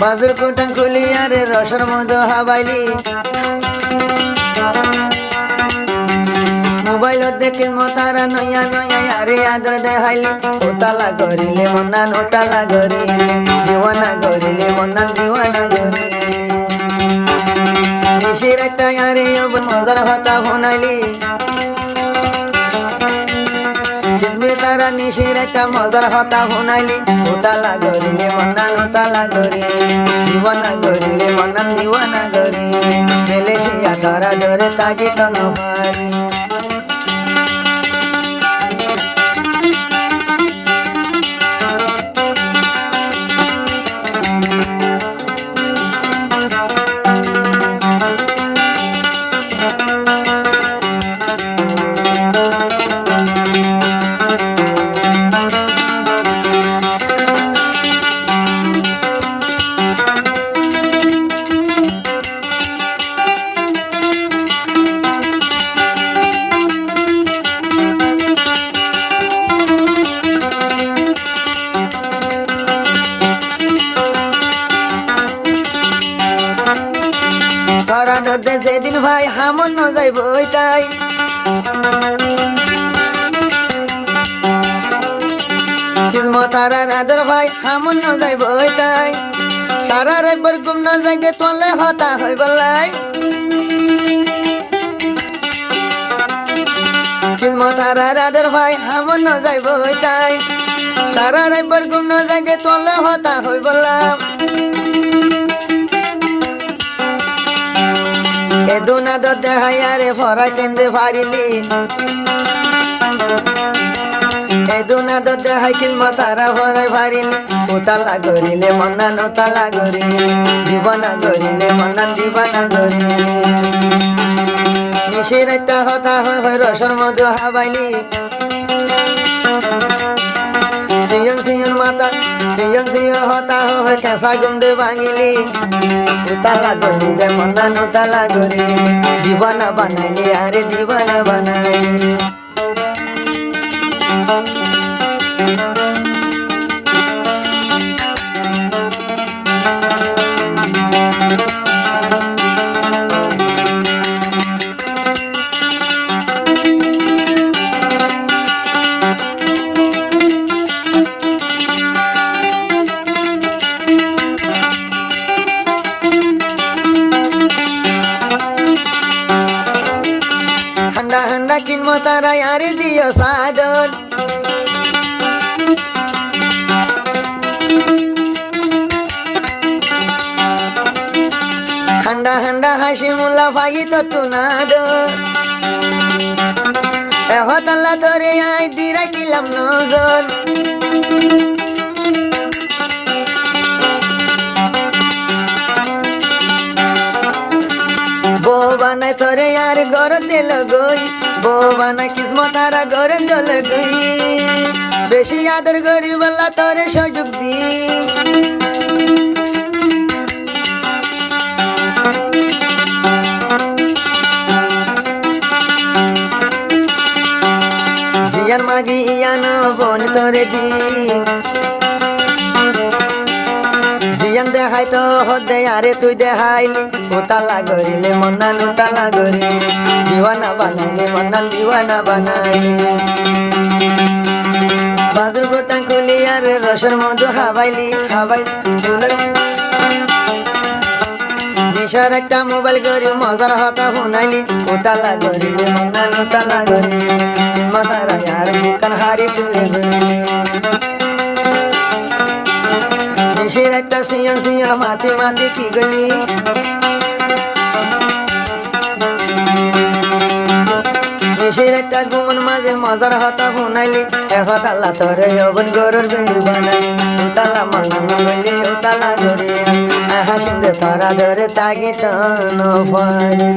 বাজুর কোটাং খুলিয়া রে রসর মধু হাবাইলি মোবাইল দেখে মতারা নয়া নয়া আরে আদর দেখাইলি ওতালা করিলে মনান ওতালা করিলে দিওয়ানা করিলে মনান দিওয়ানা করিলে নিশির একটা আরে অবন মজার কথা শোনাইলি তারা নিশির একটা মজার কথা শোনাইলি ওতালা করিলে মনান ওতালা করিলে দিওয়ানা করিলে মনান দিওয়ানা করিলে মেলে শিয়া তারা ধরে তাকে তো নহারি যেদিন ভাই হামন ন যাইব তাই তারার আদর ভাই হামন ন যাইব তাই তারার একবার গুম না যাইতে তলে হতা হই বলাই তারার আদর ভাই হামন ন যাইব তাই তারার একবার গুম না যাইতে তলে হতা হই বললাম এদুনা দতে হায়ারে ফরাই কেন্দে ফারিলি এদুনা দতে হাইকিল মতারা ফরাই ফারিলি ওতালা করিলে মনান ওতালা করিলে জীবনা করিলে মনান জীবনা করিলে নিশির একটা হতা হয় রসর মধু হাবাইলি সিয়ন সিয়ন মাতা সিয়ন সিয়ন হতা হয় কেঁচা গুমদে ভাঙিলি উতালা করিলে মনান উতালা করিলে দিবানা বানাইলি আরে দিবানা বানাইলি কিনমো তারা আরে দিও সাদর হান্ডা হান্ডা হাসি মুলা ফাগি তো তুনাদর হতাল্লা ধরে আই দিরা কিলাম নজর বানাই তোরে আর গর দিল গই বউ বানাই কিসমত আর গর জল গই বেশি আদর করি বললা তোরে সুযোগ দি জিয়ান মাগি ইয়ানো বোন তোরে দি জিয়ান দেখাই তো হদে আরে তুই দেখাইলি ওতালা করিলে মনান ওতালা করিলে দিওয়ানা বানাইলে মনান দিওয়ানা বানাইলে বাজুর গোটাং খুলি আর রসর মধু হাবাইলি হাবাই নিশার একটা মোবাইল করি মজার হতা শুনাইলি ওতালা করিলে মনান ওতালা করিলে মাথার আর বুকান হারি তুলে গলিলে নিশির একটা সিয়ন সিয়ন মাতি মাতি কি গলি নিশির একটা গুমন মাঝে মজার হতা শুনাইলি এখন আল্লাহ তোরে অবন গরুর বেড়ি বানাইলি উতালা মনান বলি উতালা গরি হাসিন্দে তোরা ধরে তাগি তো নফারি